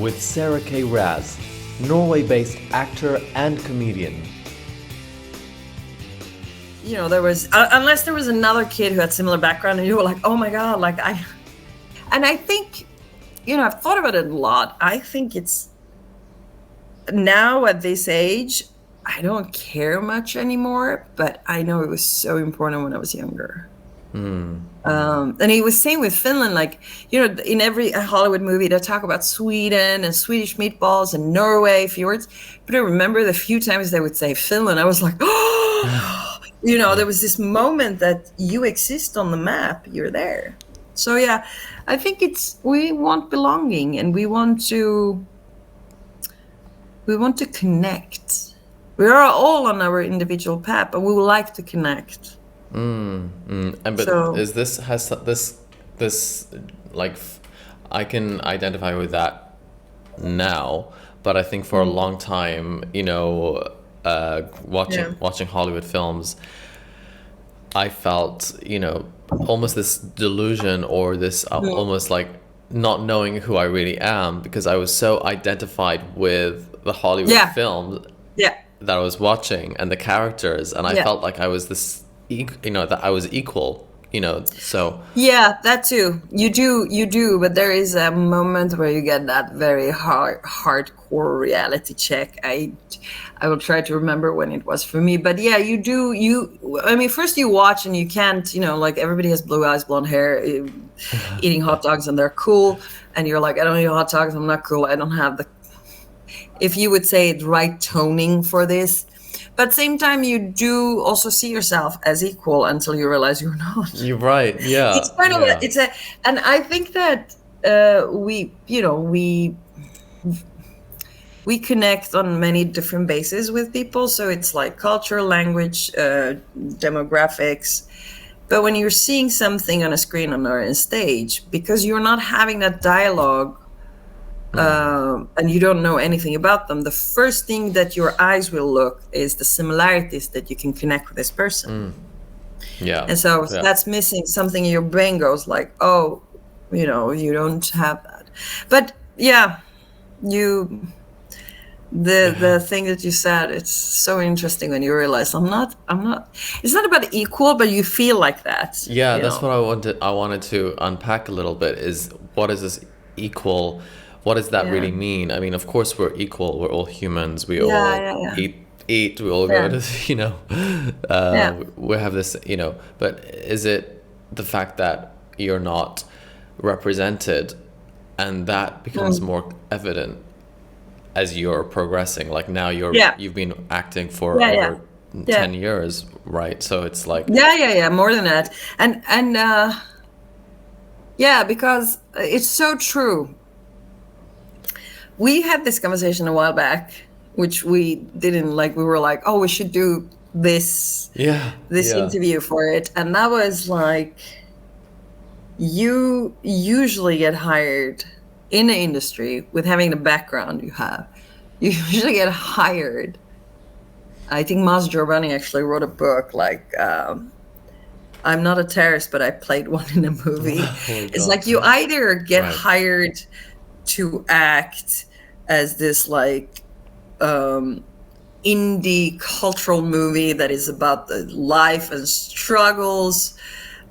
with Sara K, Norway-based actor and comedian. You know, there was, unless there was another kid who had similar background and you were like, oh my God, and I think, you know, I've thought about it a lot. I think it's now at this age, I don't care much anymore, but I know it was so important when I was younger. And it was same with Finland, like, you know, in every Hollywood movie they talk about Sweden and Swedish meatballs and Norway fjords, but I remember the few times they would say Finland, I was like, oh, you know, there was this moment that you exist on the map, you're there. So yeah, I think we want belonging and we want to connect. We are all on our individual path, but we would like to connect. But so, this like I can identify with that now, but I think for a long time, you know, watching Hollywood films, I felt, you know, almost this delusion or this almost like not knowing who I really am because I was so identified with the Hollywood film that I was watching and the characters, and I felt like I was this, you know, that I was equal, you know, so. Yeah, that too. You do, but there is a moment where you get that very hardcore reality check. I will try to remember when it was for me, but yeah, you do. I mean, first you watch and you can't, you know, like everybody has blue eyes, blonde hair, eating hot dogs and they're cool, and you're like, I don't eat hot dogs, I'm not cool, I don't have the, if you would say, the right toning for this. But same time, you do also see yourself as equal until you realize you're not. You're right. Yeah. It's kind of and I think that we connect on many different bases with people. So it's like culture, language, demographics. But when you're seeing something on a screen or on stage, because you're not having that dialogue, and you don't know anything about them, the first thing that your eyes will look is the similarities that you can connect with this person. And so that's missing. Something in your brain goes like, oh, you know, you don't have that. But yeah, the thing that you said, it's so interesting when you realize I'm not, it's not about equal, but you feel like that. Yeah, that's what I wanted to unpack a little bit, is what is this equal? What does that really mean? I mean, of course we're equal. We're all humans. We all eat. We all go to, you know, we have this, you know, but is it the fact that you're not represented and that becomes more evident as you're progressing? Like now you've been acting for over 10 years, right? So it's like... more than that. And because it's so true. We had this conversation a while back, which we didn't like. We were like, oh, we should do this interview for it. And that was like, you usually get hired in the industry with having the background you have. You usually get hired. I think Mas Giovanni actually wrote a book like, I'm not a terrorist, but I played one in a movie. It's like you either get hired to act as this like indie cultural movie that is about the life and struggles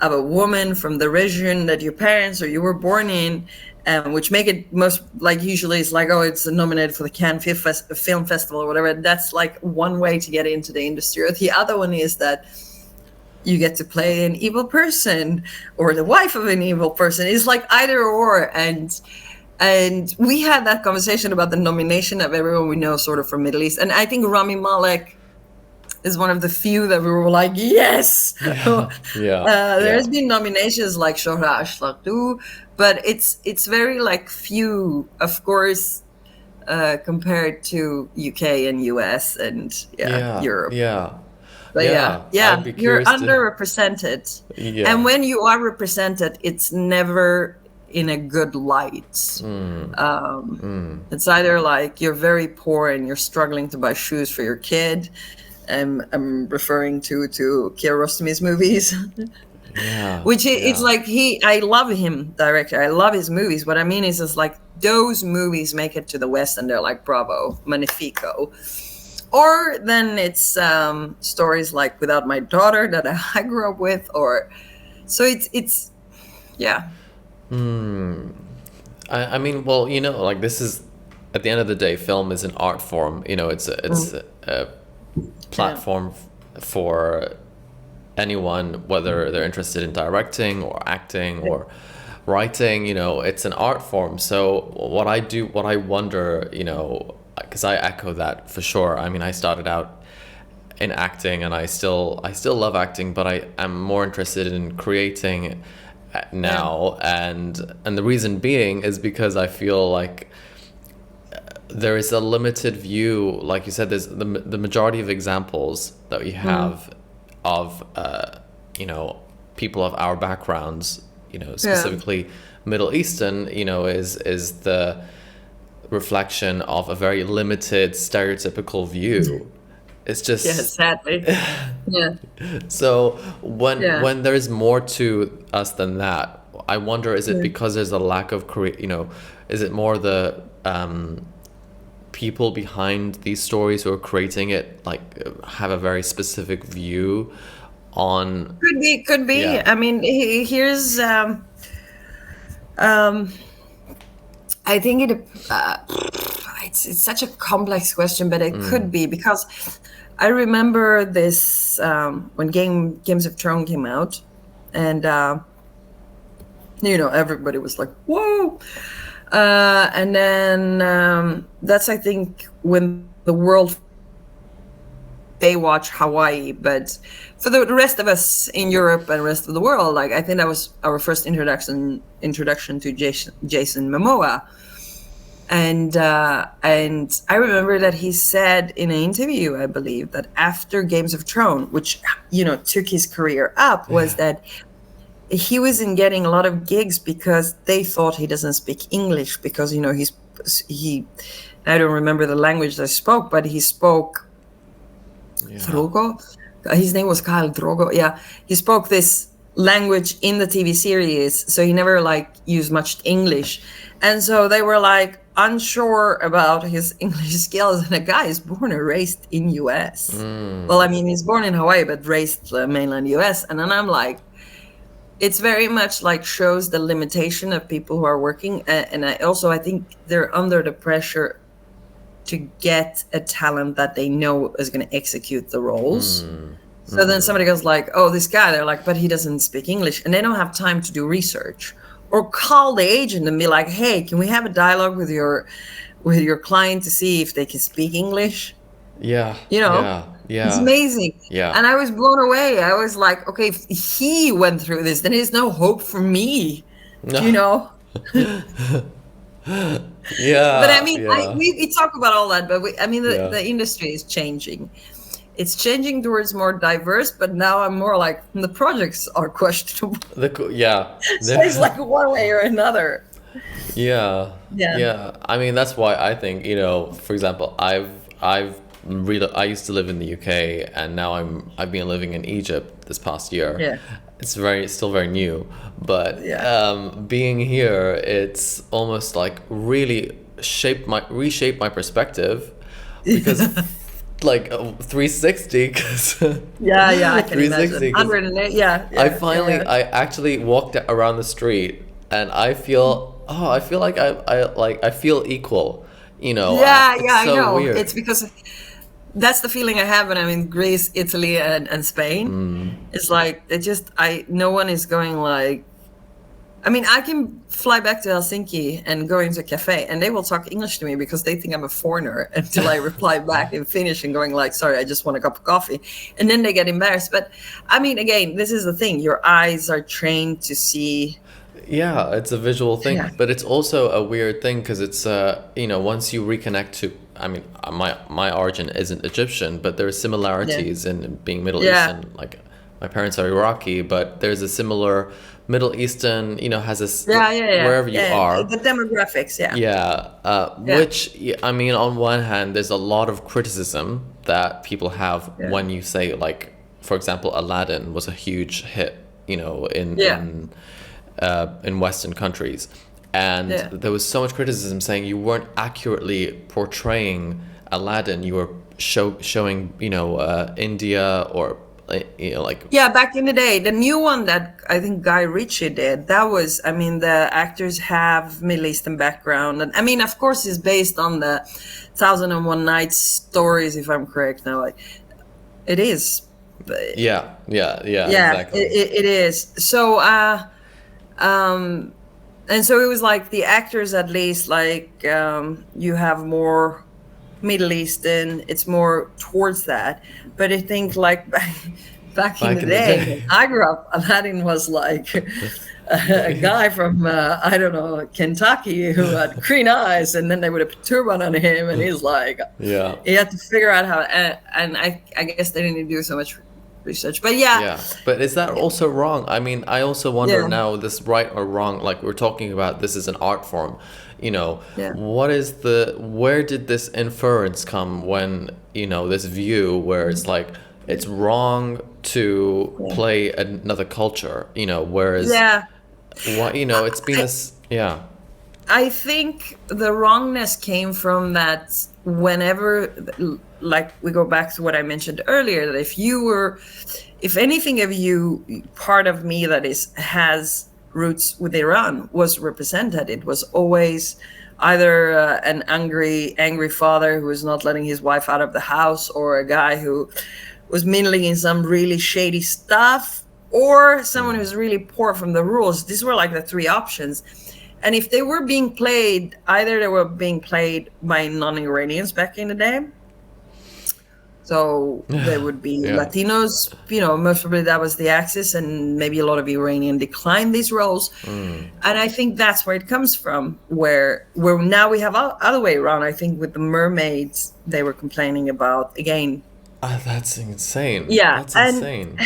of a woman from the region that your parents or you were born in, which make it most like, usually it's like, oh, it's nominated for the Cannes Film Festival or whatever. That's like one way to get into the industry. Or the other one is that you get to play an evil person or the wife of an evil person. It's like either or. And we had that conversation about the nomination of everyone we know sort of from Middle East. And I think Rami Malek is one of the few that we were like, yes. There's been nominations like Shohreh Ashlatu, but it's very like few, of course, compared to UK and US and Europe. But you're underrepresented. And when you are represented, it's never in a good light. It's either like you're very poor and you're struggling to buy shoes for your kid. I'm referring to Kiarostami's movies. Yeah. Which it's Yeah. like I love him, director. I love his movies. What I mean is, it's like those movies make it to the West, and they're like, bravo, magnifico. Or then it's stories like Without My Daughter that I grew up with, or so it's yeah. I mean, well, like this is at the end of the day, film is an art form. It's a Yeah. platform for anyone, whether they're interested in directing or acting or writing. It's an art form. So what I wonder, because I echo that for sure. I mean, I started out in acting, and I still love acting, but I am more interested in creating now, and the reason being is because I feel like there is a limited view. Like you said, there's the majority of examples that we have of people of our backgrounds, Yeah. specifically Middle Eastern, is the reflection of a very limited stereotypical view. It's Yeah, just sadly. Yeah. so when Yeah. there's more to us than that, I wonder, is it Yeah. because there's a lack of is it more the people behind these stories who are creating it, like, have a very specific view on. Could be. Yeah. I mean, here's um I think it's such a complex question, but it could be because I remember this when Games of Thrones came out, and everybody was like, "Whoa!" And then that's, I think, when the world they watch Hawaii, but for the rest of us in Europe and rest of the world, like, I think that was our first introduction to Jason Momoa. And I remember that he said in an interview, I believe, that after Games of Thrones, which took his career up, was that he wasn't getting a lot of gigs because they thought he doesn't speak English, because he I don't remember the language they spoke, but he spoke Drogo. His name was Kyle Drogo. Yeah, he spoke this language in the TV series, so he never used much English, and so they were unsure about his English skills. And the guy is born and raised in U.S. Well, I mean, he's born in Hawaii but raised mainland U.S. And then I'm like, it's very much shows the limitation of people who are working, and I think they're under the pressure to get a talent that they know is going to execute the roles. So then somebody goes oh, this guy, they're like, but he doesn't speak English, and they don't have time to do research or call the agent and be like, hey, can we have a dialogue with your client to see if they can speak English? Yeah. Yeah. It's amazing. Yeah. And I was blown away. I was like, okay, if he went through this, then there's no hope for me. Yeah. But I mean, Yeah. we talk about all that, but the industry is changing. It's changing towards more diverse, but now I'm more like, the projects are questionable. So it's one way or another. Yeah. Yeah. Yeah. I mean, that's why I think, for example, I used to live in the UK, and now I've been living in Egypt this past year. Yeah. It's still very new, but being here, it's almost really reshaped my perspective, because 360, because I can imagine. 108, I actually walked around the street, and I feel like I feel equal, I so know. weird. It's because that's the feeling I have when I'm in Greece, Italy, and Spain. It's no one is going I mean, I can fly back to Helsinki and go into a cafe, and they will talk English to me because they think I'm a foreigner, until I reply back in Finnish and going sorry, I just want a cup of coffee. And then they get embarrassed. But I mean, again, this is the thing. Your eyes are trained to see. Yeah, it's a visual thing, Yeah. but it's also a weird thing, because it's once you reconnect to, I mean, my origin isn't Egyptian, but there are similarities in being Middle Eastern. Like, my parents are Iraqi, but there's a similar Middle Eastern, has this wherever you are. The demographics, Which, I mean, on one hand, there's a lot of criticism that people have when you say, for example, Aladdin was a huge hit, Yeah. In Western countries, and Yeah. there was so much criticism saying you weren't accurately portraying Aladdin. You were showing India, or like. Yeah, back in the day, the new one that I think Guy Ritchie did, that was, I mean, the actors have Middle Eastern background. And I mean, of course, it's based on the Thousand and One Nights stories, if I'm correct now. Like, it is. Yeah, Yeah, exactly. it is. So, and so it was like the actors, at least, like, you have more Middle Eastern, it's more towards that. But I think, like, back in the day, when I grew up, Aladdin was like a guy from, I don't know, Kentucky who had green eyes, and then they would have put a turban on him, and he's like, Yeah. he had to figure out how, and I guess they didn't do so much research. But yeah. Yeah, but is that also wrong? I mean, I also wonder Yeah. now, this right or wrong, like we're talking about, this is an art form, Yeah. where did this inference come when, this view where it's like, it's wrong to play another culture, whereas, Yeah. it's been this, yeah. I think the wrongness came from that whenever, like, we go back to what I mentioned earlier, that if anything of you, part of me that has roots with Iran was represented, it was always either an angry father who was not letting his wife out of the house, or a guy who was mingling in some really shady stuff, or someone who's really poor from the rules. These were like the three options. And if they were being played, either they were being played by non-Iranians back in the day. So there would be Latinos, most probably that was the axis, and maybe a lot of Iranian declined these roles. And I think that's where it comes from, where now we have other way around. I think with the mermaids, they were complaining about, again. That's insane. Yeah. That's insane.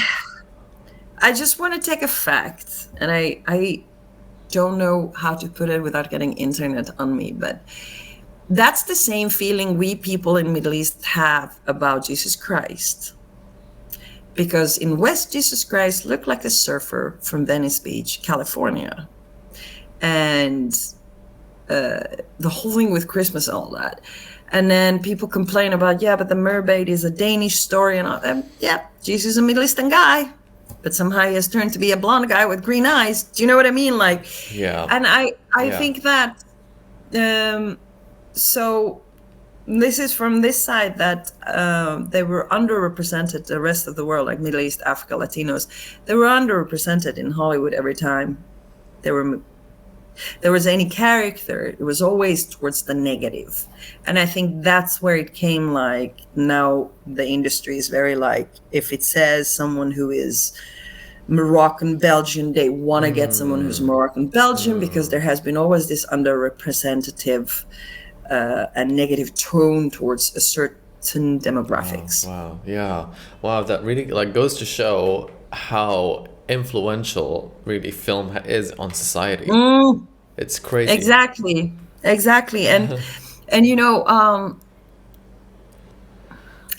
I just want to take a fact, and I don't know how to put it without getting internet on me, but that's the same feeling we people in Middle East have about Jesus Christ. Because in West, Jesus Christ looked like a surfer from Venice Beach, California. And the whole thing with Christmas and all that. And then people complain about, but the mermaid is a Danish story and all that. Yeah, Jesus is a Middle Eastern guy, but somehow he has turned to be a blonde guy with green eyes. Do you know what I mean? Like, yeah. And I think that, so this is from this side that they were underrepresented, the rest of the world, like Middle East, Africa, Latinos, they were underrepresented in Hollywood every time there was any character. It was always towards the negative. And I think that's where it came, like, now the industry is very like, if it says someone who is Moroccan Belgian, they want to get someone who's Moroccan Belgian, because there has been always this underrepresentative and negative tone towards a certain demographics. Wow. Yeah. Wow. That really goes to show how influential really film is on society. It's crazy. Exactly. And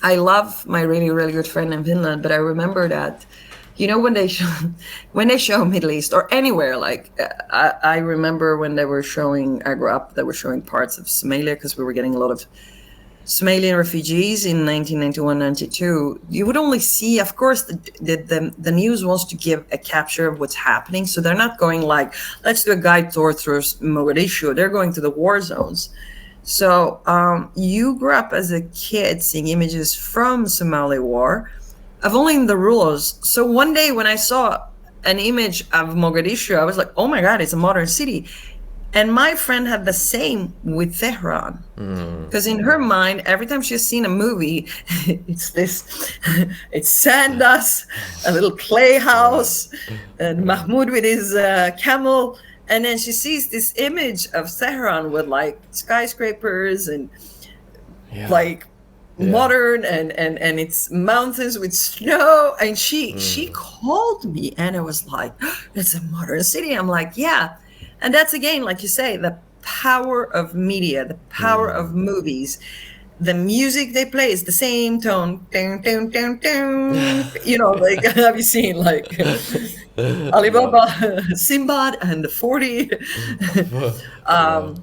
I love my really, really good friend in Finland, but I remember that, when they show Middle East or anywhere, like I remember when they were showing, I grew up, they were showing parts of Somalia, because we were getting a lot of Somalian refugees in 1991, 92. You would only see, of course, the news wants to give a capture of what's happening. So they're not going like, let's do a guide tour through Mogadishu. They're going to the war zones. So you grew up as a kid seeing images from Somali war of only in the rules. So one day when I saw an image of Mogadishu, I was like, oh my God, it's a modern city. And my friend had the same with Tehran. Because in her mind, every time she's seen a movie, it's Sandas, a little clay house, and Mahmoud with his camel. And then she sees this image of Tehran with like skyscrapers and modern and it's mountains with snow. And she called me, and I was like, it's a modern city. I'm like, yeah. And that's, again, like you say, the power of media, the power of movies. The music they play is the same tone. Dun, dun, dun, dun. Like, have you seen, like, Yeah. Alibaba, Simbad, and the 40 Yeah.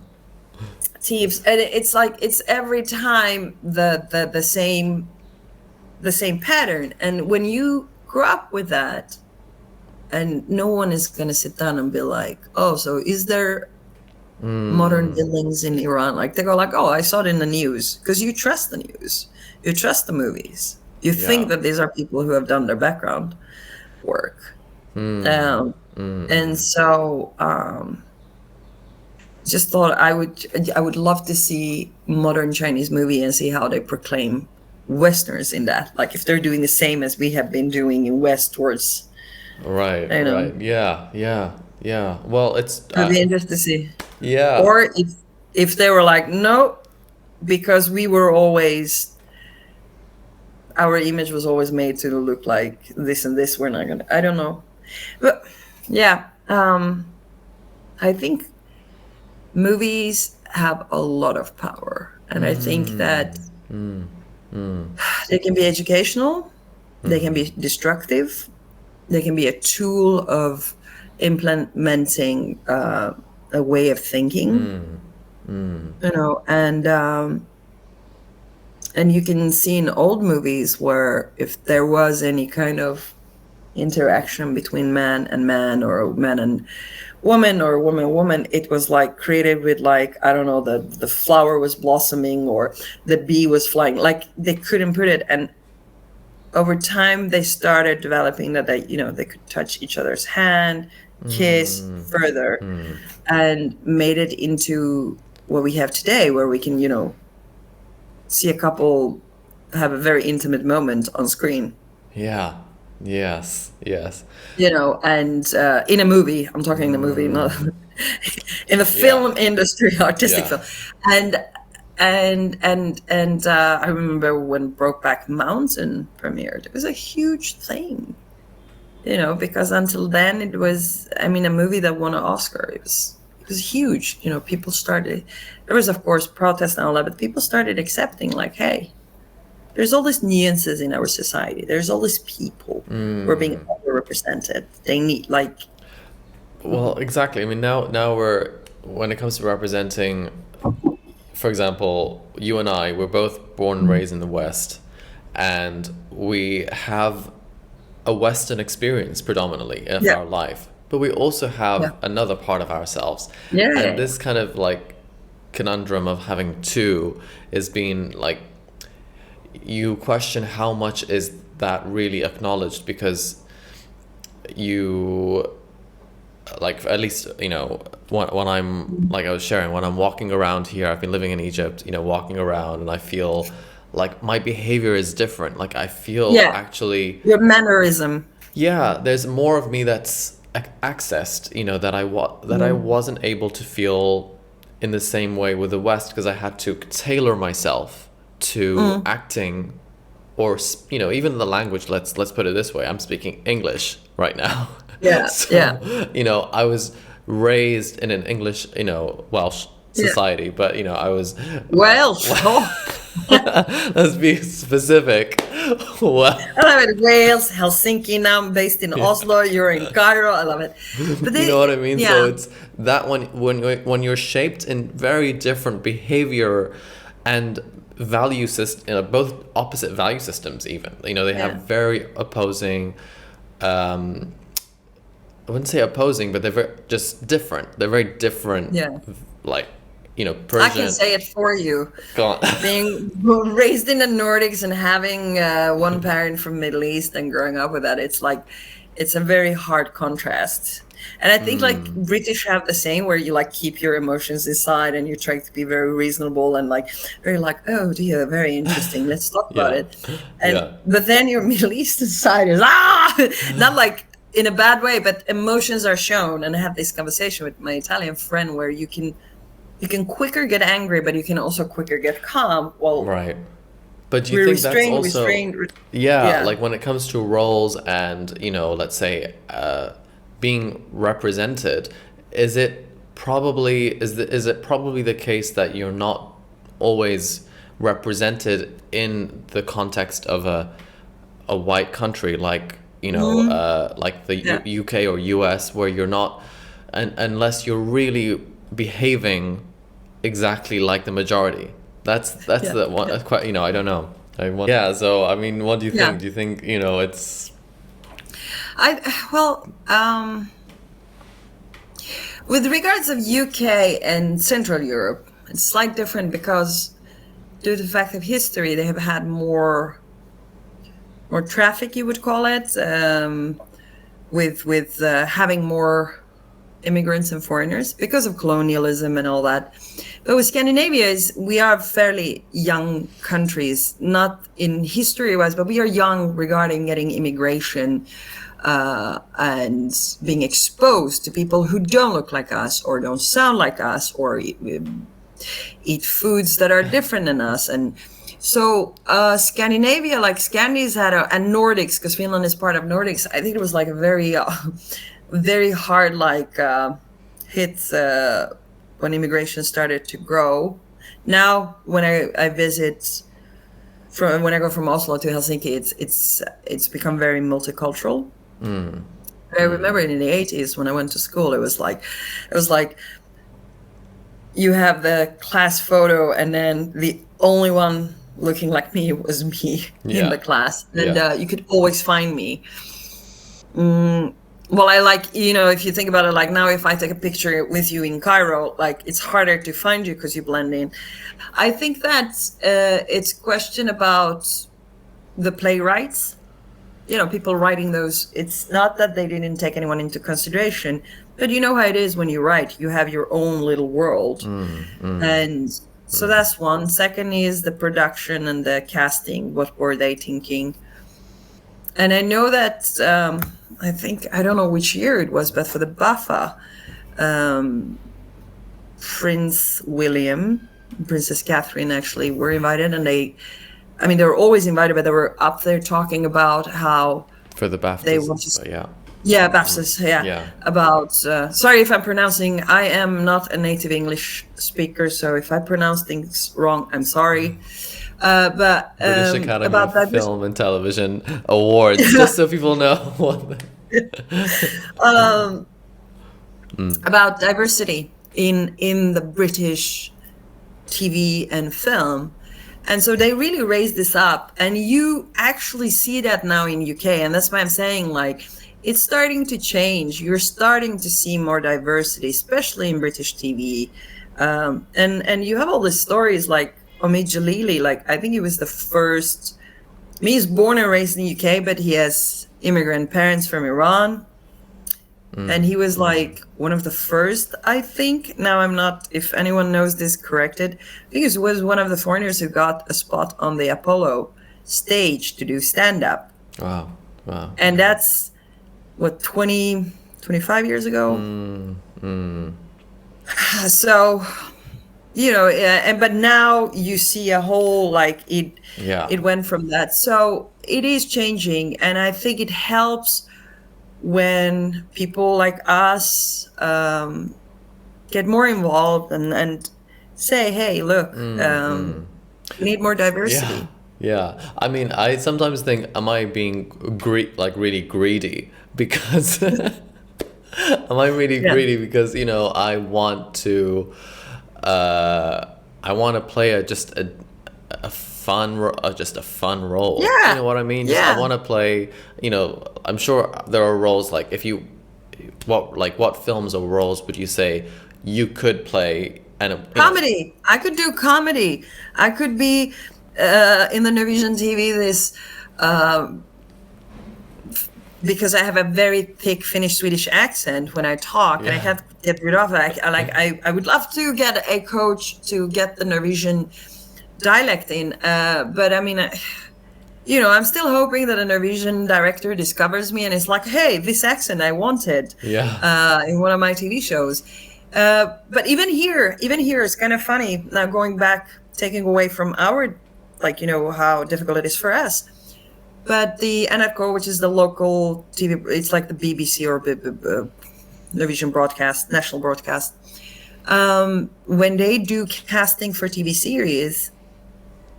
thieves. And it's like it's every time the same pattern. And when you grow up with that, and no one is going to sit down and be like, oh, so is there modern buildings in Iran? Like they go like, oh, I saw it in the news, because you trust the news, you trust the movies, you think Yeah. that these are people who have done their background work. And so just thought I would love to see modern Chinese movie and see how they proclaim Westerners in that. Like if they're doing the same as we have been doing in West towards, Right, you know, right. Yeah, yeah, yeah. Well, it's I'd be interested to see. yeah. Or if they were like, no, because we were always, our image was always made to look like this and this. We're not gonna. I don't know, but yeah, I think movies have a lot of power, and I think that they can be educational, they can be destructive, they can be a tool of implementing a way of thinking, you know, and you can see in old movies where if there was any kind of interaction between man and man, or man and woman, or woman and woman, it was like created with like, I don't know, the flower was blossoming or the bee was flying, like they couldn't put it. And over time they started developing that they, you know, they could touch each other's hand, kiss further, and made it into what we have today, where we can, you know, see a couple have a very intimate moment on screen. Yeah. Yes. Yes. You know, and in a movie, I'm talking in a movie, not in the Yeah. film industry, artistic Yeah. film. And I remember when Brokeback Mountain premiered, it was a huge thing, you know, because until then it was, I mean, a movie that won an Oscar. It was huge. You know, people started, there was of course protests and all that, but people started accepting like, hey, there's all these nuances in our society. There's all these people who are being underrepresented. They need like, Well, exactly. I mean, now we're when it comes to representing, for example, you and I, we're both born and raised in the West, and we have a Western experience predominantly in yeah, our life, but we also yeah, have another part of ourselves. And yeah, this kind of like conundrum of having two is being like, you question how much is that really acknowledged, because you like, at least, you know, when I'm, like I was sharing, when I'm walking around here, I've been living in Egypt, you know, walking around, and I feel like my behavior is different. Like I feel yeah. actually, Your mannerism. yeah, there's more of me that's accessed, you know, that I wasn't able to feel in the same way with the West, because I had to tailor myself to acting, or you know, even the language. Let's put it this way: I'm speaking English right now. Yeah, yeah, So, you know, I was raised in an English, you know, Welsh yeah. society, but you know, I was Welsh. Oh, let's be specific. Well, I love it. Wales, Helsinki. Now I'm based in Oslo. You're in Cairo. I love it. But you know what I mean? So yeah, it's that when you're shaped in very different behavior and value system, you know, both opposite value systems, even, you know, they yeah, have very opposing, I wouldn't say opposing, but they're just different. They're very different, yeah. like, you know, I can Persian. say it for you. Go on. Being raised in the Nordics and having one parent from Middle East and growing up with that, it's like, it's a very hard contrast. And I think like British have the same, where you like keep your emotions inside and you try to be very reasonable and like very like, oh dear, very interesting, let's talk about Yeah, it. And yeah, but then your Middle Eastern side is not like in a bad way, but emotions are shown. And I had this conversation with my Italian friend where you can quicker get angry, but you can also quicker get calm. Well, right. But do you we're think that's restrained, also, restrained. yeah, Yeah, like when it comes to roles and, you know, let's say, being represented, is it is it probably the case that you're not always represented in the context of a white country, like like the Yeah. UK or US, where you're not, and unless you're really behaving exactly like the majority. That's Yeah. the one. Yeah. Quite, I don't know. Yeah. So I mean, what do you Yeah. think? Do you think it's? Well, with regards of UK and Central Europe, it's slightly different because due to the fact of history, they have had more traffic, you would call it, with having more immigrants and foreigners because of colonialism and all that. But with Scandinavia, we are fairly young countries, not in history-wise, but we are young regarding getting immigration and being exposed to people who don't look like us or don't sound like us or eat foods that are different than us. And so Scandinavia, like Scandis had and Nordics, because Finland is part of Nordics, I think it was like a very very hard hits when immigration started to grow. Now when I visit when I go from Oslo to Helsinki, it's become very multicultural. I remember in the 80s when I went to school, it was like you have the class photo and then the only one looking like me was me in the class, and you could always find me. Well, I if you think about it, like now if I take a picture with you in Cairo, like it's harder to find you because you blend in. I think that it's a question about the playwrights, people writing those. It's not that they didn't take anyone into consideration, but you know how it is when you write, you have your own little world. And so that's one. Second is the production and the casting. What were they thinking? And I know that I don't know which year it was, but for the BAFTA, Prince William, Princess Catherine actually were invited, and they were always invited, but they were up there talking about how for the BAFTAs, they were BAFTAs, about. Sorry if I'm pronouncing. I am not a native English speaker, so if I pronounce things wrong, I'm sorry. But British Academy about of Film and Television Awards, just so people know. About diversity in the British TV and film. And so they really raised this up, and you actually see that now in UK, and that's why I'm saying like it's starting to change. You're starting to see more diversity, especially in British TV, and you have all these stories like Omid Jalili. Like I think he was the first. He's born and raised in the UK, but he has immigrant parents from Iran. And he was like one of the first, I think. Now I'm not, if anyone knows this, corrected. I think he was one of the foreigners who got a spot on the Apollo stage to do stand-up. Wow. And that's, what, 25 years ago? So, but now you see a whole, like, it went from that. So it is changing, and I think it helps when people like us get more involved and say, hey, look, we need more diversity. Yeah. I mean, I sometimes think, am I being really greedy? Because am I really greedy because, I want to play just a fun role. Yeah. You know what I mean? I want to play, I'm sure there are roles like what films or roles would you say you could play? And comedy. I could do comedy. I could be in the Norwegian TV because I have a very thick Finnish Swedish accent when I talk, and I can't get rid of it. I would love to get a coach to get the Norwegian dialect in, but I mean, I'm still hoping that a Norwegian director discovers me and is like, hey, this accent I wanted in one of my TV shows. But even here it's kind of funny now, going back, taking away from our, how difficult it is for us. But the NRK, which is the local TV, it's like the BBC or Norwegian broadcast, national broadcast. When they do casting for TV series,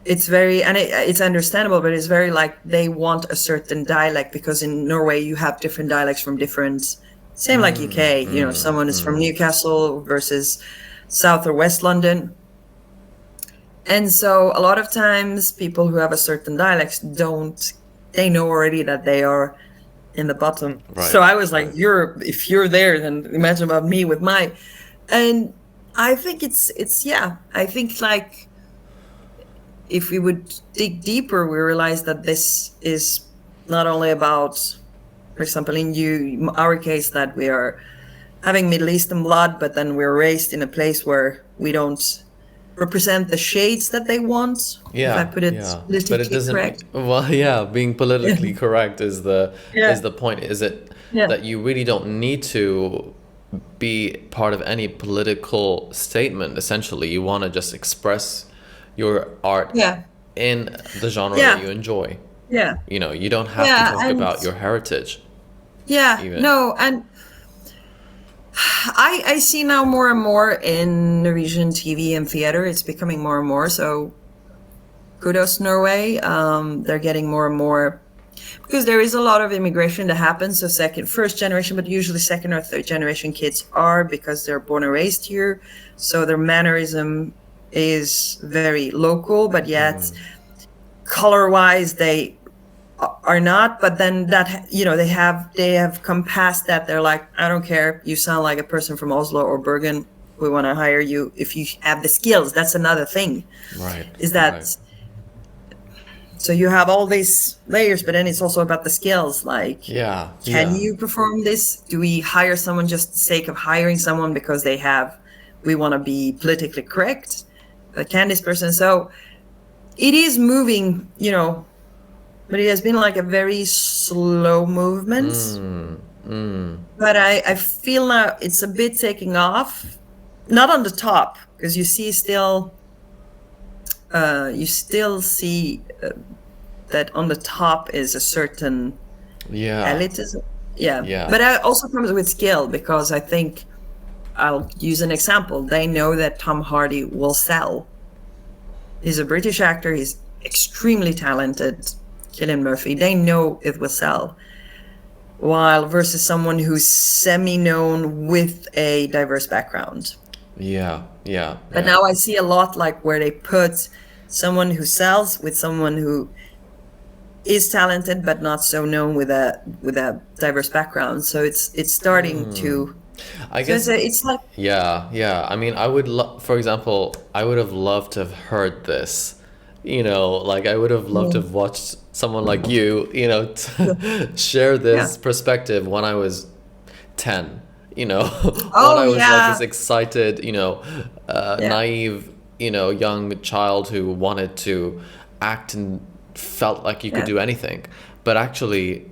it's very, and it's understandable, but it's very like they want a certain dialect, because in Norway you have different dialects from different, same like UK, you know, if someone is from Newcastle versus South or West London. And so a lot of times people who have a certain dialects they know already that they are in the bottom. Right. So I was like, if you're there, then imagine about me with and I think it's yeah, I think like if we would dig deeper, we realize that this is not only about, for example, in our case, that we are having Middle Eastern blood, but then we're raised in a place where we don't represent the shades that they want. Yeah, if I put it but it doesn't. correct. Well, yeah, being politically correct is the point. Is it that you really don't need to be part of any political statement? Essentially, you want to just express your art in the genre that you enjoy. Yeah, you know, you don't have to talk about your heritage. No, and I see now more and more in Norwegian TV and theater. It's becoming more and more. So kudos Norway. They're getting more and more, because there is a lot of immigration that happens. So first generation, but usually second or third generation kids are, because they're born and raised here. So their mannerism is very local, but yet color-wise they are not. But then that, you know, they have come past that. They're like, I don't care, you sound like a person from Oslo or Bergen, we want to hire you if you have the skills. That's another thing, right? Is that so you have all these layers, but then it's also about the skills. Like, can you perform this? Do we hire someone just for the sake of hiring someone because we want to be politically correct? Can this person? So it is moving, you know, but it has been like a very slow movement. But I feel now it's a bit taking off, not on the top, because you see still see that on the top is a certain elitism. But it also comes with skill, because I think, I'll use an example. They know that Tom Hardy will sell. He's a British actor. He's extremely talented. Cillian Murphy. They know it will sell. While versus someone who's semi-known with a diverse background. But now I see a lot like where they put someone who sells with someone who is talented but not so known with a diverse background. So it's starting to. I guess it's like I mean, for example, I would have loved to have heard this, you know, like I would have loved to have watched someone like you know, share this perspective when I was 10, you know. When I was like this excited, you know, naive, you know, young child who wanted to act and felt like you could do anything, but actually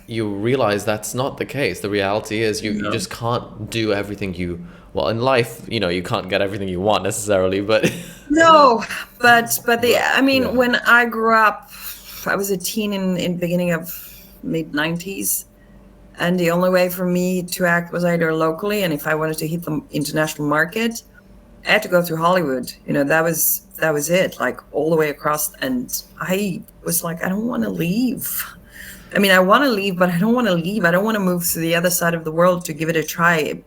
you realize that's not the case. The reality is you just can't do everything in life, you know, you can't get everything you want necessarily, but when I grew up, I was a teen in beginning of mid-90s, and the only way for me to act was either locally, and if I wanted to hit the international market, I had to go through Hollywood. You know, that was it, like all the way across. And I was like, I don't want to leave. I mean, I want to leave, but I don't want to leave. I don't want to move to the other side of the world to give it a try.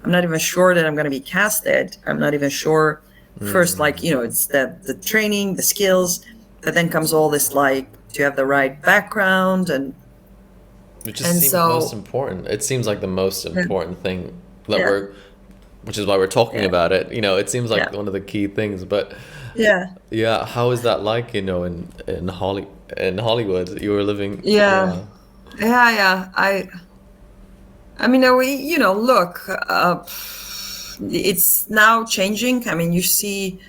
I'm not even sure that I'm going to be casted. I'm not even sure. First, like, you know, it's the training, the skills, but then comes all this, like, do you have the right background? And it just seems most important. It seems like the most important thing that which is why we're talking about it. You know, it seems like one of the key things, but how is that like, you know, in Hollywood you were living? I mean, you know, look, it's now changing. I mean, you see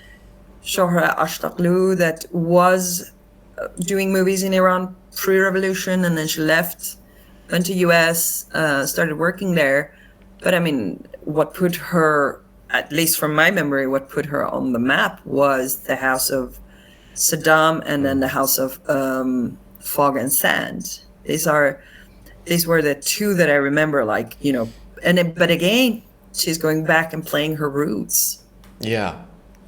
Shohreh Ashtaklu that was doing movies in Iran pre-revolution, and then she left, went to US, started working there. But I mean, what put her, at least from my memory, what put her on the map was the House of Saddam, and then the House of Fog and Sand. These were the two that I remember, like, you know, but again, she's going back and playing her roots. Even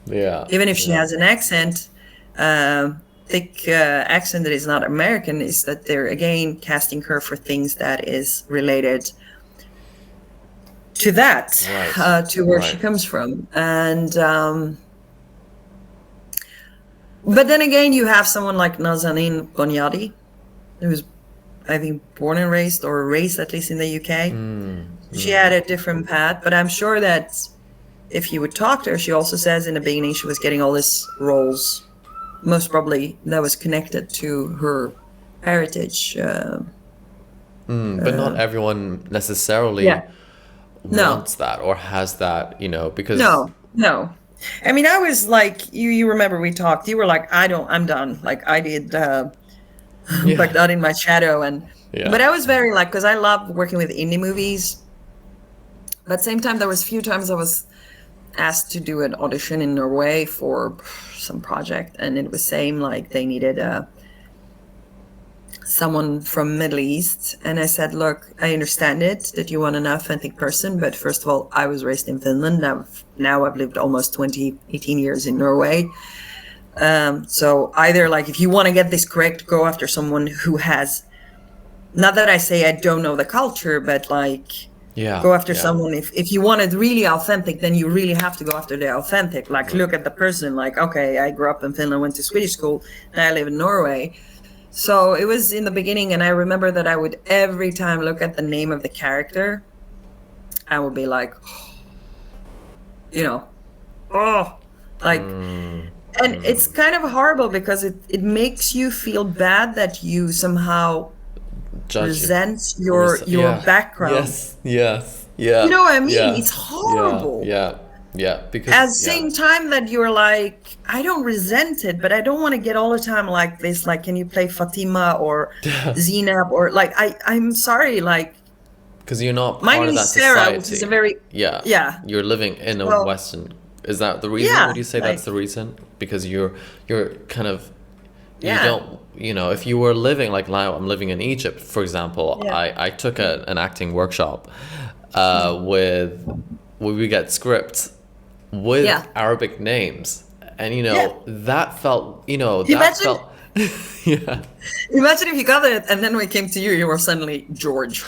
if she has an accent, thick accent that is not American, is that they're again casting her for things that is related to that, to where she comes from. And but then again, you have someone like Nazanin Boniadi, who was, I think, born and raised, or raised at least in the UK. She had a different path, but I'm sure that if you would talk to her, she also says in the beginning she was getting all these roles, most probably that was connected to her heritage. But not everyone necessarily wants that or has that, because... No. I mean, I was like, you remember we talked, you were like, I'm done. Like I did Baghdad in My Shadow. But I was very like, because I love working with indie movies. But at the same time, there was a few times I was asked to do an audition in Norway for some project. And it was same, like they needed someone from Middle East. And I said, look, I understand it that you want an authentic person, but first of all, I was raised in Finland. Now I've lived almost 18 years in Norway. So either like, if you want to get this correct, go after someone who has, not that I say I don't know the culture, but like, go after someone. If you want it really authentic, then you really have to go after the authentic. Like, look at the person, like, okay, I grew up in Finland, went to Swedish school, and I live in Norway. So it was in the beginning, and I remember that I would every time look at the name of the character, I would be like, and it's kind of horrible because it makes you feel bad that you somehow resent your background. Yes. Yeah. You know what I mean? It's horrible. Yeah, because at the same time that you're like, I don't resent it, but I don't want to get all the time like this, like, can you play Fatima or Zainab, or like, I'm sorry, like, because you're not my part name of that is Sarah, society. which is a very you're living in a Western. Is that the reason? Would you say that's the reason? Because you're kind of you don't, if you were living like now, I'm living in Egypt, for example. I took an acting workshop where we get scripts with Arabic names, and that felt Imagine if you got it and then when it came to you, you were suddenly George.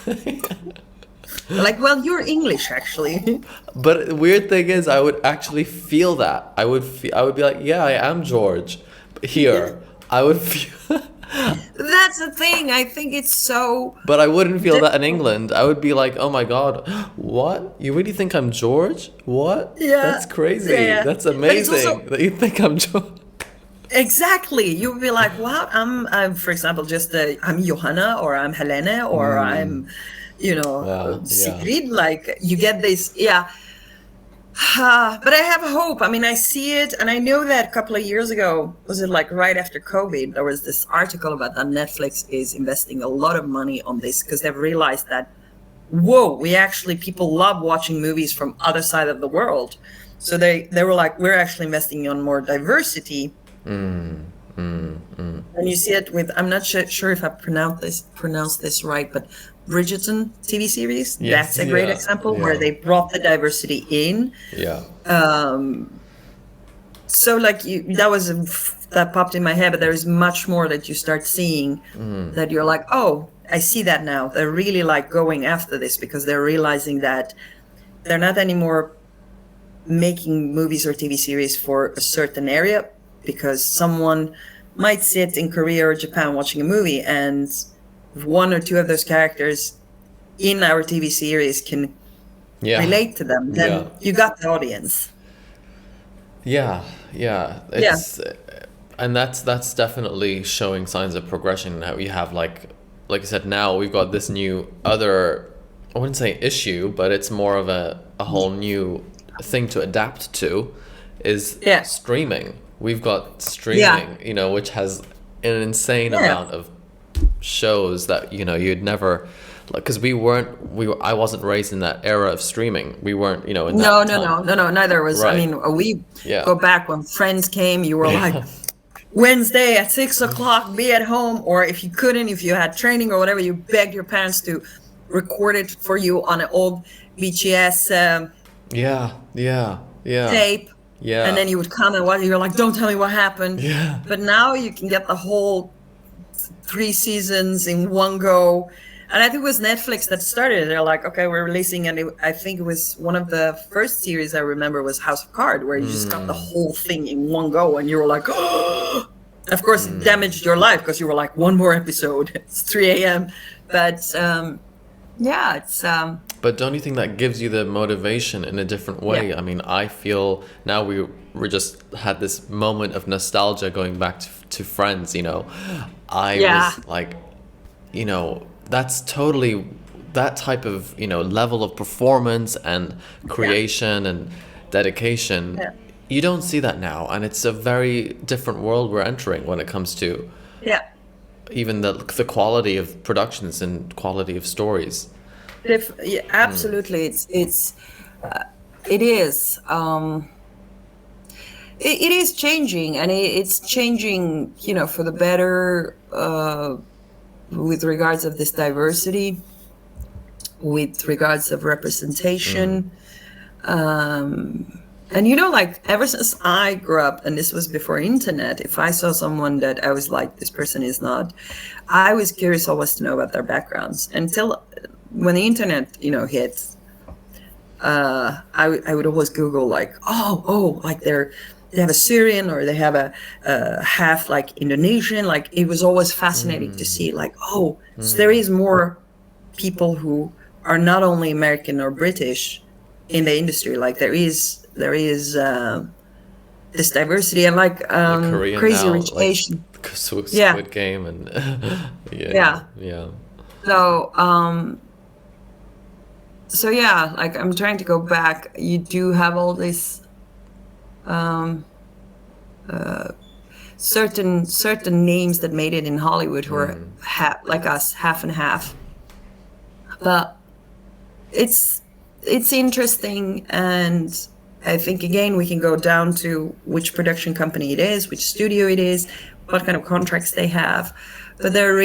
Like, well, you're English actually. But the weird thing is, I would actually feel that. I would be like, yeah, I am George. But here, I would feel. That's the thing. I think it's so. But I wouldn't feel that in England. I would be like, oh my God, what? You really think I'm George? What? Yeah. That's crazy. Yeah. That's amazing that you think I'm George. Exactly. You would be like, wow, I'm for example, just I'm Johanna, or I'm Helene, or I'm, Sigrid. Like, you get this, but I have hope. I mean, I see it, and I know that a couple of years ago, was it like right after COVID, there was this article about that Netflix is investing a lot of money on this because they've realized that, people love watching movies from other side of the world. So they were like, we're actually investing on more diversity. And you see it with, I'm not sure if I pronounced this right, but Bridgerton TV series. That's a great example where they brought the diversity in. So like that popped in my head, but there is much more that you start seeing that you're like, oh, I see that now. They're really like going after this because they're realizing that they're not anymore making movies or TV series for a certain area, because someone might sit in Korea or Japan watching a movie, and one or two of those characters in our TV series can relate to them, then you got the audience. And that's definitely showing signs of progression. Now we have like I said, now we've got this new other, I wouldn't say issue, but it's more of a whole new thing to adapt to, is streaming. We've got streaming, which has an insane amount of shows that you'd never, because I wasn't raised in that era of streaming. We weren't, in that No, neither was. Right. I mean, we go back when Friends came. You were like, Wednesday at 6:00, be at home, or if you couldn't, if you had training or whatever, you begged your parents to record it for you on an old VHS tape. and Yeah. then you would come and watch. You're like, don't tell me what happened. Yeah. But now you can get the whole 3 seasons in one go. And I think it was Netflix that started it. They're like, okay, we're releasing, and I think it was one of the first series I remember was House of Cards, where you just got the whole thing in one go, and you were like, oh. Of course, it damaged your life because you were like, one more episode. It's 3 a.m. But yeah, it's But don't you think that gives you the motivation in a different way? Yeah. I mean, I feel now we just had this moment of nostalgia going back to Friends, you know. I Yeah. was like, you know, that's totally that type of, you know, level of performance and creation and dedication. Yeah. You don't see that now, and it's a very different world we're entering when it comes to Yeah. even the quality of productions and quality of stories. Yeah, absolutely. It is. It is changing, and it's changing, you know, for the better, with regards of this diversity, with regards of representation. And you know, like ever since I grew up, and this was before internet, if I saw someone that I was like, this person is not, I was curious always to know about their backgrounds. Until when the internet, you know, hit, I would always Google like, like they have a Syrian, or they have a half like Indonesian. Like it was always fascinating to see like, so there is more people who are not only American or British in the industry. Like there is this diversity, and like Korean Crazy now, Rich like Asian. Squid Yeah. Game and Yeah. yeah. So yeah, like I'm trying to go back. You do have all these certain names that made it in Hollywood who are like us, half and half. But it's interesting, and I think again we can go down to which production company it is, which studio it is, what kind of contracts they have. But they're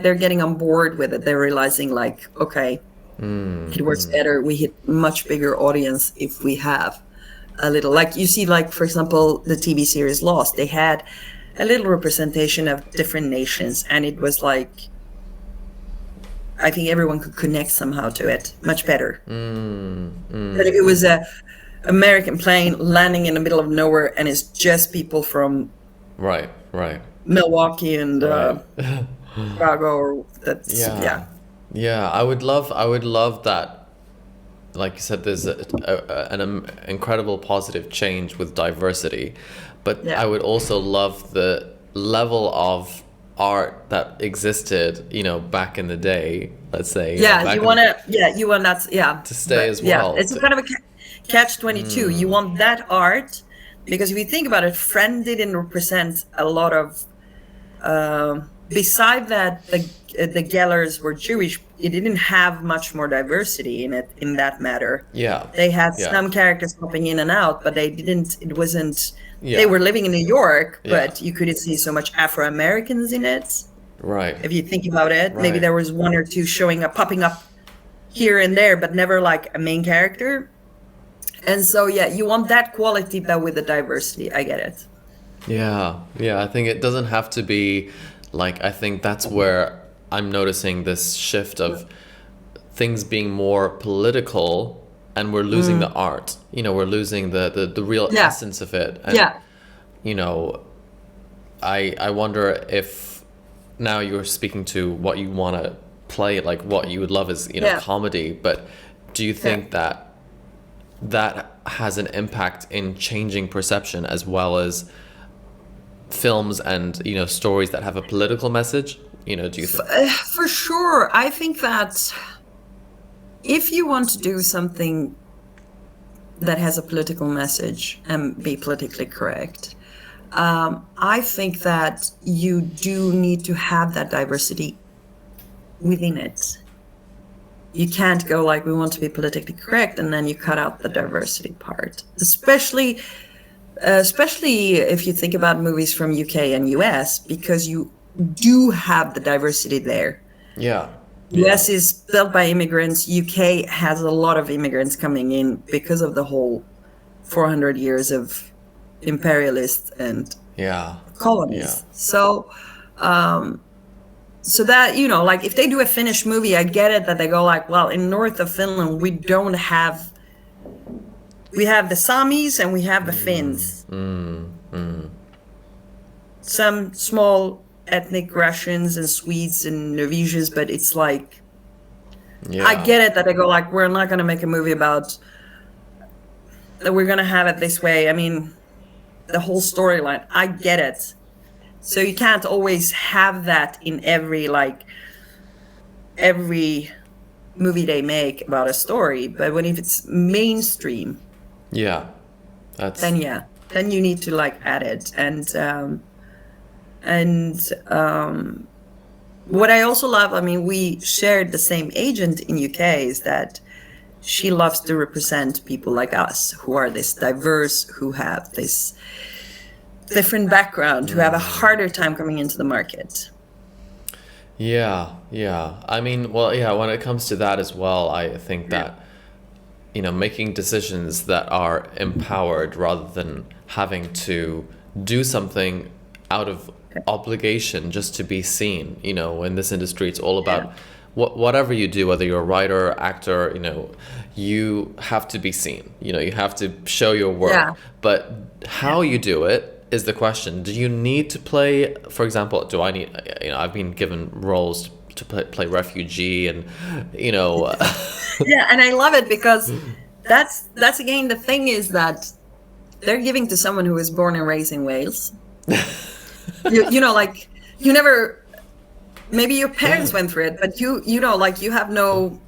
they're getting on board with it. They're realizing like, okay, it works better. We hit much bigger audience if we have a little, like you see, like for example, the TV series Lost. They had a little representation of different nations, and it was like, I think everyone could connect somehow to it much better. But if it was a American plane landing in the middle of nowhere and it's just people from Right. Milwaukee and Chicago, or that's Yeah, I would love that. Like you said, there's an incredible positive change with diversity, but Yeah. I would also love the level of art that existed, you know, back in the day. Let's say. You want that to stay as well. It's kind of a catch-22. You want that art, because if you think about it, Friend didn't represent a lot of beside that the Gellers were Jewish. It didn't have much more diversity in it, in that matter. Yeah. They had Yeah. some characters popping in and out, but it wasn't, Yeah. they were living in New York, Yeah. but you couldn't see so much Afro-Americans in it. Right. If you think about it, maybe Right. there was one or two popping up here and there, but never like a main character. And so, yeah, you want that quality, but with the diversity. I get it. Yeah, I think it doesn't have to be like, I think that's where I'm noticing this shift of things being more political, and we're losing the art. You know, we're losing the real essence of it. And, you know, I wonder if now you're speaking to what you want to play, like what you would love is, you know, comedy, but do you think that has an impact in changing perception as well as films and, you know, stories that have a political message? You know, do you think? For sure. I think that if you want to do something that has a political message and be politically correct, I think that you do need to have that diversity within it. You can't go like, we want to be politically correct, and then you cut out the diversity part. Especially if you think about movies from UK and US, because you do have the diversity there. Yeah. US is built by immigrants. UK has a lot of immigrants coming in because of the whole 400 years of imperialists and Yeah. Yeah. colonies. So that, you know, like if they do a Finnish movie, I get it that they go like, well, in north of Finland, we have the Samis and we have the Finns. Some small ethnic Russians and Swedes and Norwegians, but it's like, Yeah. I get it that they go like, we're not going to make a movie about that. We're going to have it this way. I mean, the whole storyline, I get it. So you can't always have that in every movie they make about a story. But if it's mainstream, Yeah. then you need to like add it. And what I also love, I mean, we shared the same agent in UK, is that she loves to represent people like us who are this diverse, who have this different background, who have a harder time coming into the market. Yeah, yeah. I mean, well, yeah, when it comes to that as well, I think that, you know, making decisions that are empowered rather than having to do something out of obligation just to be seen. You know, in this industry, it's all about whatever you do, whether you're a writer, actor, you know, you have to be seen. You know, you have to show your work. Yeah. But how you do it is the question. Do you need to play, for example, do I need, you know, I've been given roles to play refugee and, you know. Yeah, and I love it because that's again, the thing is that they're giving to someone who was born and raised in Wales. you know, like, you never, maybe your parents went through it, but you know, like, you have no.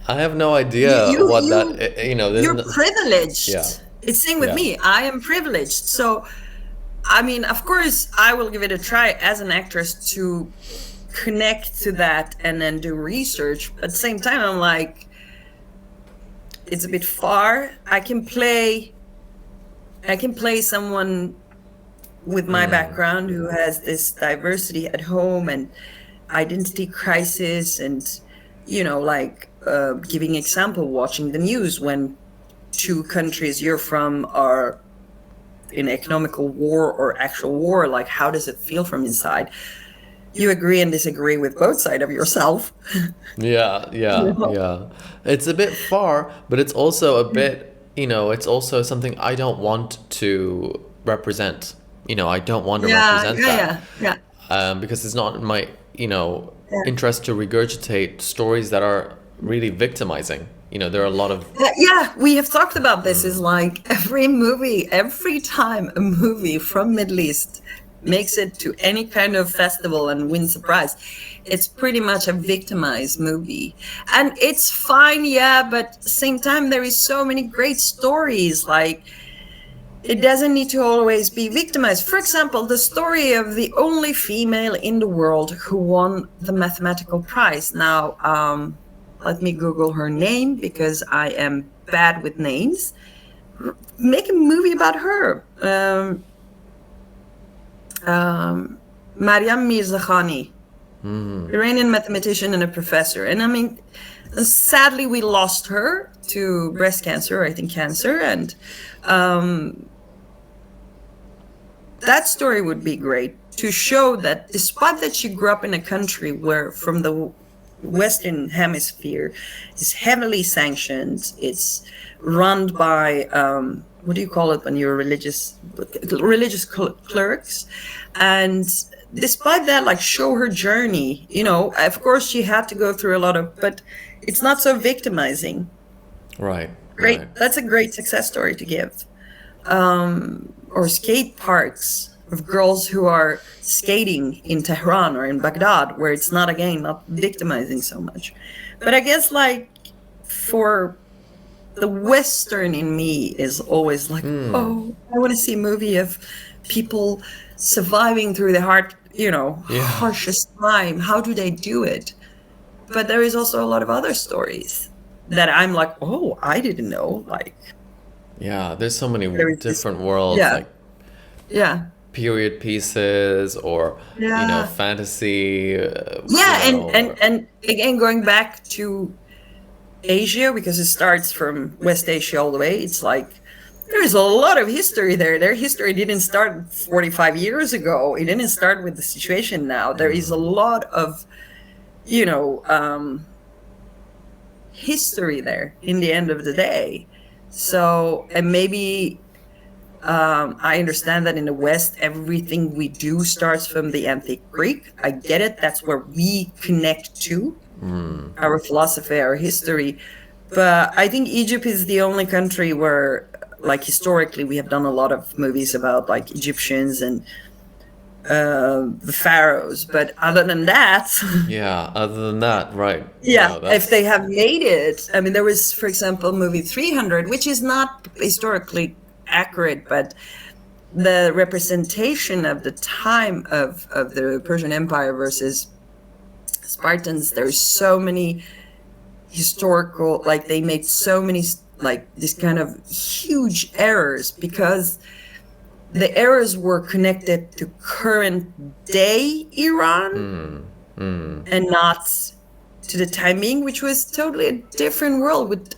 I have no idea what that, you know. You're privileged. Yeah. It's same with me. I am privileged. So, I mean, of course, I will give it a try as an actress to connect to that and then do research. But at the same time, I'm like, it's a bit far. I can play someone with my background who has this diversity at home and identity crisis, and, you know, like giving example, watching the news when two countries you're from are in economical war or actual war, like, how does it feel from inside? You agree and disagree with both sides of yourself. Yeah. It's a bit far, but it's also a bit, you know, it's also something I don't want to represent. You know, I don't want to represent that. Because it's not in my, you know, interest to regurgitate stories that are really victimizing. You know, there are a lot of. Yeah, we have talked about this. Is like every time a movie from Middle East makes it to any kind of festival and wins a prize, it's pretty much a victimized movie. And it's fine, yeah, but at the same time, there is so many great stories. Like, it doesn't need to always be victimized. For example, the story of the only female in the world who won the mathematical prize. Now, let me Google her name because I am bad with names. Make a movie about her. Mariam Mirzakhani, Iranian mathematician and a professor. And I mean, sadly, we lost her to breast cancer, I think cancer. And that story would be great to show that despite that she grew up in a country where from the Western Hemisphere is heavily sanctioned, it's run by what do you call it when you're religious clerics, and despite that, like, show her journey. You know, of course she had to go through a lot of, but it's not so victimizing. Right. Great. Right. That's a great success story to give. Or skate parks of girls who are skating in Tehran or in Baghdad, where it's not victimizing so much. But I guess, like, for the Western in me is always like, oh, I want to see a movie of people surviving through the harshest time. How do they do it? But there is also a lot of other stories that I'm like, oh, I didn't know. Like, yeah, there's so many different worlds. Yeah. Period pieces or you know, fantasy. And again, going back to Asia, because it starts from West Asia all the way, it's like there's a lot of history there. Their history didn't start 45 years ago. It didn't start with the situation now. There is a lot of, history there in the end of the day. So, and maybe I understand that in the West, everything we do starts from the antique Greek. I get it. That's where we connect to our philosophy, our history. But I think Egypt is the only country where, like, historically, we have done a lot of movies about, like, Egyptians and the pharaohs. But other than that, right. yeah, if they have made it, I mean, there was, for example, movie 300, which is not historically accurate, but the representation of the time of the Persian Empire versus Spartans, there's so many historical, like, they made so many, like, this kind of huge errors because the errors were connected to current day Iran and not to the timing, which was totally a different world.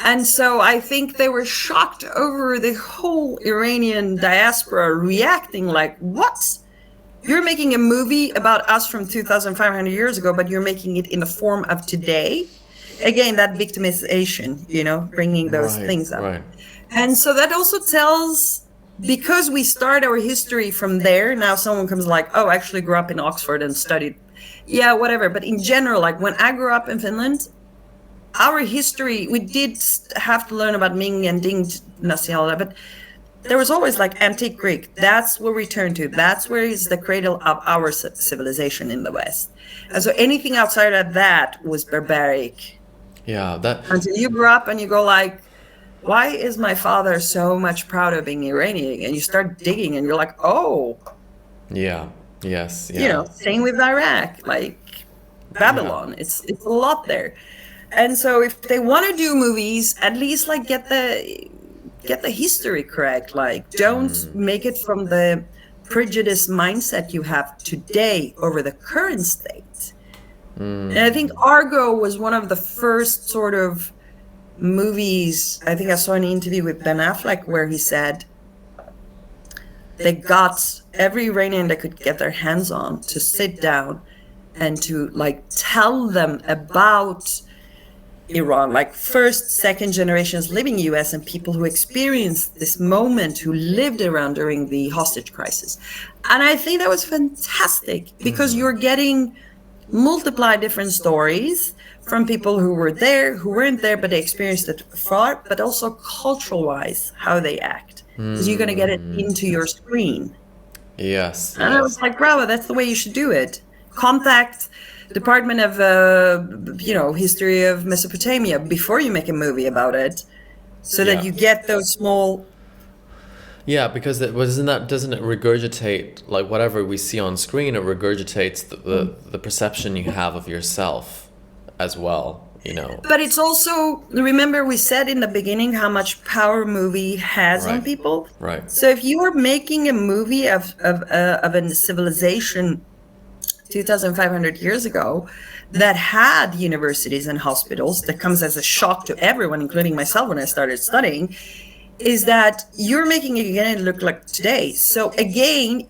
And so I think they were shocked over the whole Iranian diaspora reacting like, what? You're making a movie about us from 2,500 years ago, but you're making it in the form of today. Again, that victimization, bringing those things up. Right. And so that also tells, because we start our history from there, now someone comes like, oh, I actually grew up in Oxford and studied. Yeah, whatever. But in general, like when I grew up in Finland, our history, we did have to learn about Ming and Ding dynasty, but there was always like antique Greek. That's where we turn to. That's where is the cradle of our civilization in the West. And so anything outside of that was barbaric. Yeah, that. Until you grew up and you go like, why is my father so much proud of being Iranian? And you start digging and you're like, oh. Yeah. Yes. Yeah. Same with Iraq, like Babylon. Yeah. It's a lot there. And so if they want to do movies, at least like get the history correct. Like don't make it from the prejudice mindset you have today over the current state. And I think Argo was one of the first sort of movies. I think I saw an interview with Ben Affleck where he said they got every Iranian they could get their hands on to sit down and to like tell them about Iran, like first, second generations living US and people who experienced this moment, who lived around during the hostage crisis. And I think that was fantastic because you're getting multiply different stories from people who were there, who weren't there, but they experienced it far, but also cultural wise, how they act. Because you're going to get it into your screen. Yes. And I was like, bravo, that's the way you should do it. Contact Department of History of Mesopotamia before you make a movie about it, so that you get those small. Yeah, because doesn't it regurgitate, like whatever we see on screen? It regurgitates the perception you have of yourself as well. But it's also, remember we said in the beginning how much power movie has on people. Right. So if you are making a movie of a civilization 2,500 years ago that had universities and hospitals, that comes as a shock to everyone, including myself when I started studying, is that you're making it again look like today. So again,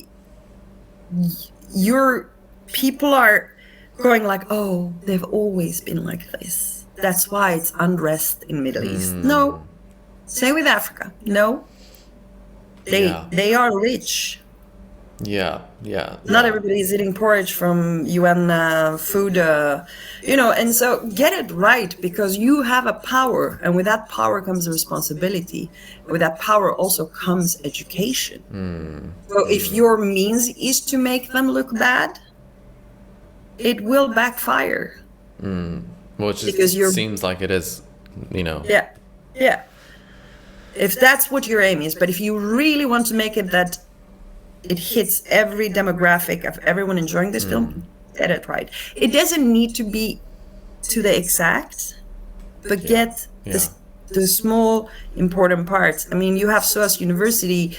your people are going like, oh, they've always been like this. That's why it's unrest in Middle East. No. Same with Africa. No. They are rich. Yeah. Not everybody is eating porridge from UN food, and so get it right, because you have a power, and with that power comes a responsibility. With that power also comes education. So if your means is to make them look bad, it will backfire. Well, it just seems like it is, Yeah. If that's what your aim is, but if you really want to make it that it hits every demographic of everyone enjoying this film, get it right. It doesn't need to be to the exact, but get the small important parts. I mean, you have SOAS University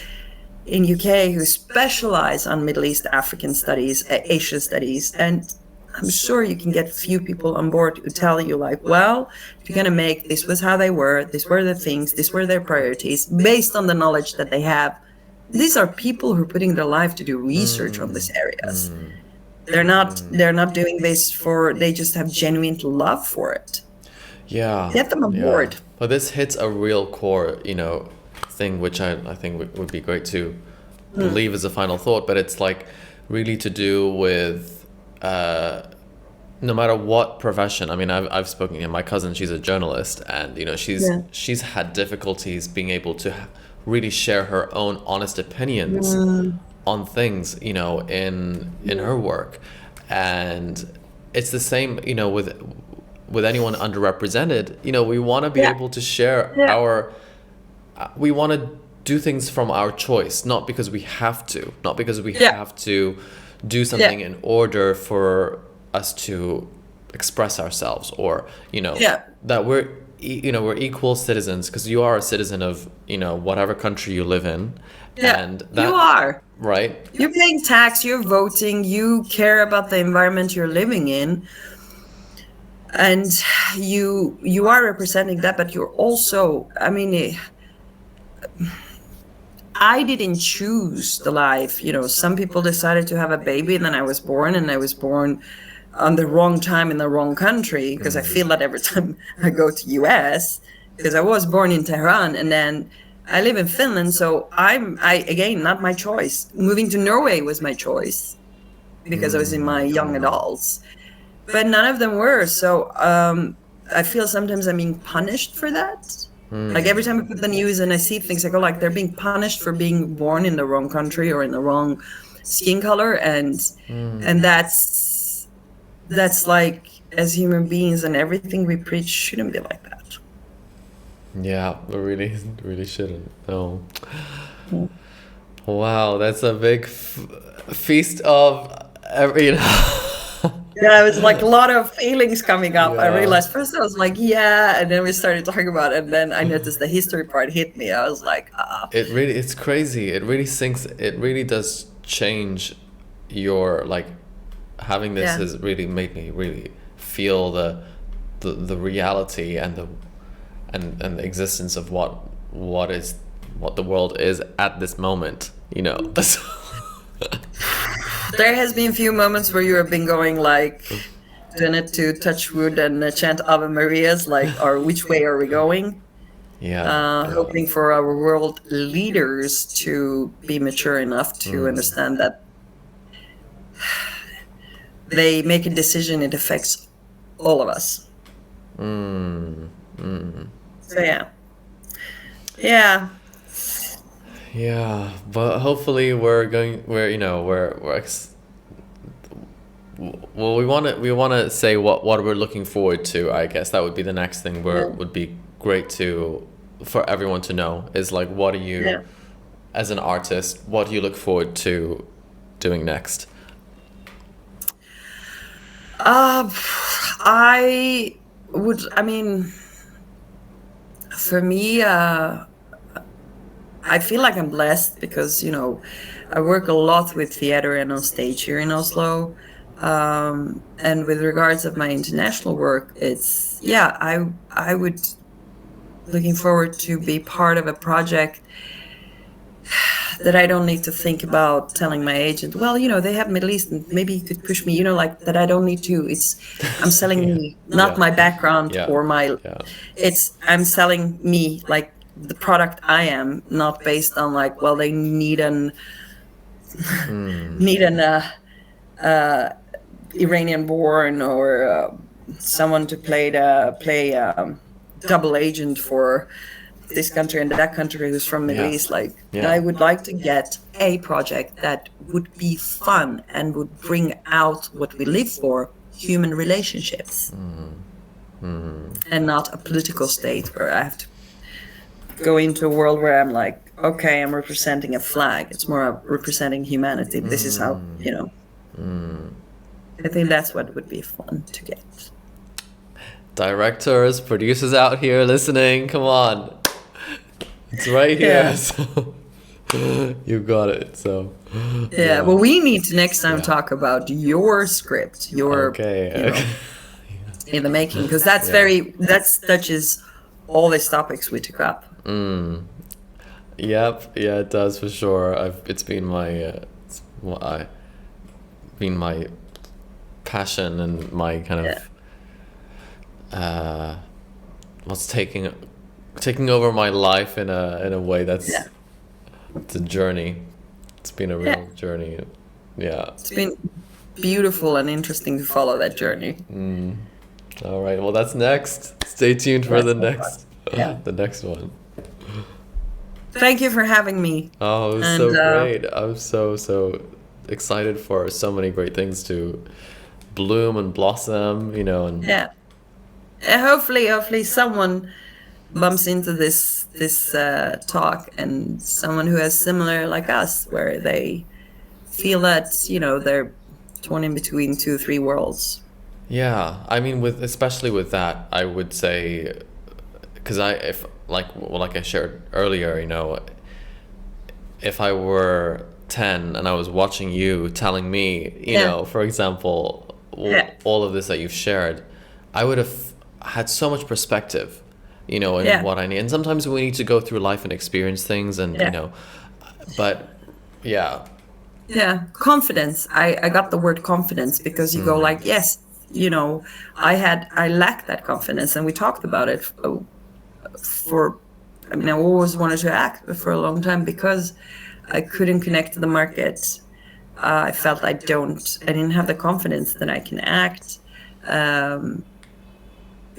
in UK who specialize on Middle East African studies, Asian studies, and I'm sure you can get a few people on board who tell you like, well, if you're going to make, this was how they were, these were the things, these were their priorities, based on the knowledge that they have. These are people who are putting their life to do research on these areas. They're not doing this for, they just have genuine love for it. Yeah. Get them on board. But this hits a real core, thing, which I think would be great to leave as a final thought. But it's like really to do with no matter what profession. I mean, I've spoken. My cousin, she's a journalist, and she's had difficulties being able to really share her own honest opinions on things, in her work. And it's the same, with anyone underrepresented. We want to be able to share we want to do things from our choice, not because we have to, have to do something in order for us to express ourselves, or that we're equal citizens, because you are a citizen of whatever country you live in. And that, you are right, you're paying tax, you're voting, you care about the environment you're living in, and you are representing that. But you're also, I didn't choose the life. Some people decided to have a baby, and then I was born on the wrong time in the wrong country, because I feel that every time I go to US, because I was born in Tehran and then I live in Finland. So again, not my choice. Moving to Norway was my choice because I was in my young adults, but none of them were. So I feel sometimes I'm being punished for that. Like every time I put the news and I see things, I go like, they're being punished for being born in the wrong country or in the wrong skin color. And that's like, as human beings and everything we preach shouldn't be like that. Yeah, we really shouldn't. No. Wow, that's a big feast of every. Yeah, it was like a lot of feelings coming up. I realized first I was like, and then we started talking about it, and then I noticed the history part hit me. I was like, it's crazy. It really sinks. It really does change your, like, having this has really made me really feel the reality and the existence of what the world is at this moment. There has been a few moments where you have been going like, do I need to touch wood and chant Ave Marias, like, or which way are we going? Hoping for our world leaders to be mature enough to understand that they make a decision, it affects all of us. So yeah, but hopefully we want to say what we're looking forward to. I guess that would be the next thing would be great for everyone to know, is like, what do you as an artist, what do you look forward to doing next? For me, I feel like I'm blessed because, I work a lot with theater and on stage here in Oslo. And with regards of my international work, it's, I would looking forward to be part of a project that I don't need to think about telling my agent, well, they have Middle East and maybe you could push me, like that. I don't need to. I'm selling me, not my background or I'm selling me, like the product I am, not based on like, well, they need an Iranian born or someone to play double agent for this country and that country who's from Middle East. I would like to get a project that would be fun and would bring out what we live for, human relationships, and not a political state where I have to go into a world where I'm like, okay, I'm representing a flag. It's more of representing humanity. This is how, I think that's what would be fun to get. Directors, producers out here listening, come on. It's right here. You got it. So, Yeah, yeah. well, we need to next time Yeah. talk about your script, your, Okay. you know, Okay. in the making, because that's Yeah. very, that touches all these topics we took up. Yep. Yeah, it does for sure. It's been my what I been my passion and my kind Yeah, of uh what's taking over my life in a way yeah, that's it's a journey. It's been a yeah. real journey. Yeah. It's been beautiful and interesting to follow that journey. All right. Well, that's next. Stay tuned for Yeah, the so far. next Yeah. the next one. Thank you for having me. Oh, it was And so great. I'm so excited for so many great things to bloom and blossom, and yeah, and hopefully someone bumps into this talk, and someone who has similar like us, where they feel that they're torn in between two, three worlds. yeah, I mean, with especially with that, I would say, because if like I shared earlier, if I were 10 and I was watching you telling me, Yeah, for example, yeah, all of this that you've shared, I would have had so much perspective, in yeah, what I need. And sometimes we need to go through life and experience things, and yeah, but yeah. yeah. Confidence. I got the word confidence because you go like, yes, I lacked that confidence, and we talked about it for. I mean, I always wanted to act for a long time because I couldn't connect to the market. I felt I didn't have the confidence that I can act,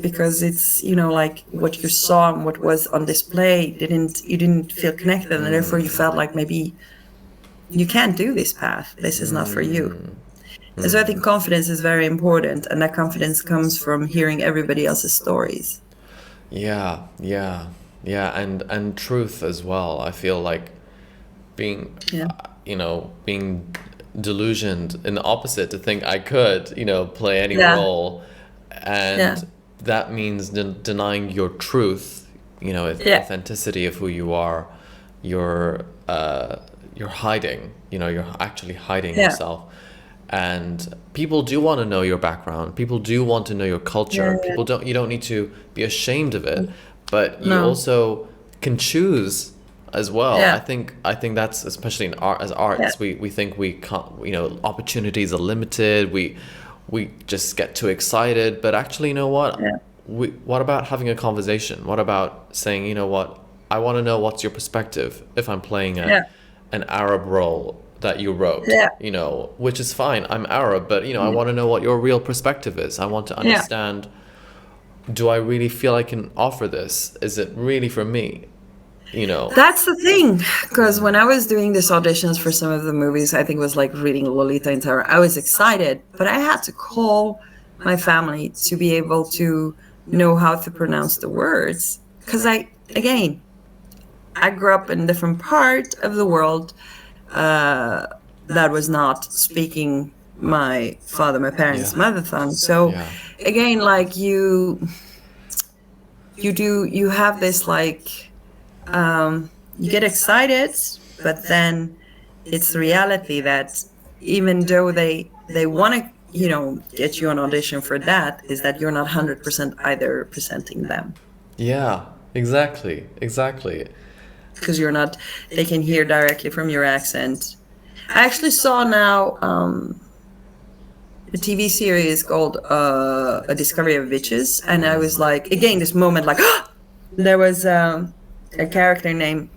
because it's like what you saw and what was on display you didn't feel connected, and therefore you felt like maybe you can't do this path. This is not for you. And so I think confidence is very important, and that confidence comes from hearing everybody else's stories. Yeah, yeah, yeah, and truth as well. I feel like being, Yeah, being delusioned in the opposite, to think I could, play any yeah, role, yeah, and that means denying your truth, yeah, authenticity of who you are. You're hiding. You're actually hiding yeah, yourself. And people do want to know your background. People do want to know your culture. yeah. You don't need to be ashamed of it, but you No, also can choose as well. I yeah, think I think that's especially in art, as yeah, artists, we think we can't, opportunities are limited. We just get too excited, but actually, yeah, what about having a conversation? What about saying, what, I want to know what's your perspective if I'm playing yeah, an Arab role that you wrote, yeah, which is fine. I'm Arab, but I want to know what your real perspective is. I want to yeah. understand, do I really feel I can offer this? Is it really for me? You know. That's the thing, because when I was doing these auditions for some of the movies, I think it was like reading Lolita in Terror, I was excited, but I had to call my family to be able to know how to pronounce the words. Because again, I grew up in a different part of the world that was not speaking my parents' Yeah. mother tongue. So Yeah. again, like you have this like you get excited, but then it's the reality that even though they want to get you an audition for that, is that you're not 100% either presenting them, Yeah. Exactly. Exactly. because you're not, they can hear directly from your accent. I actually saw now a TV series called A Discovery of Witches, and I was like, again, this moment like there was a character named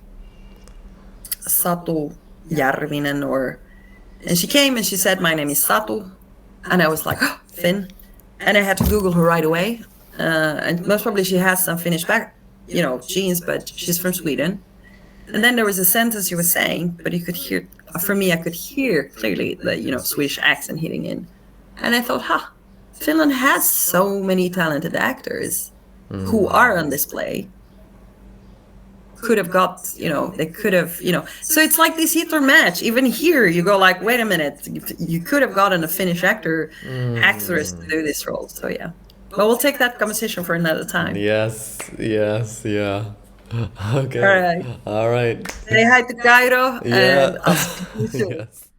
Satu Järvinen, and she came and she said, "My name is Satu," and I was like, oh, Finn, and I had to Google her right away, and most probably she has some Finnish genes, but she's from Sweden. And then there was a sentence she was saying, but you could hear, for me, I could hear clearly the Swedish accent hitting in, and I thought, Finland has so many talented actors who are on display. Could have got, they could have, so it's like this hit or match. Even here, you go like, wait a minute, you could have gotten a Finnish actress to do this role. So yeah, but we'll take that conversation for another time. Yes. Yes. Yeah. All Okay. right. All right. Say hi to Cairo, and Yeah. I'll speak to you soon. Yes.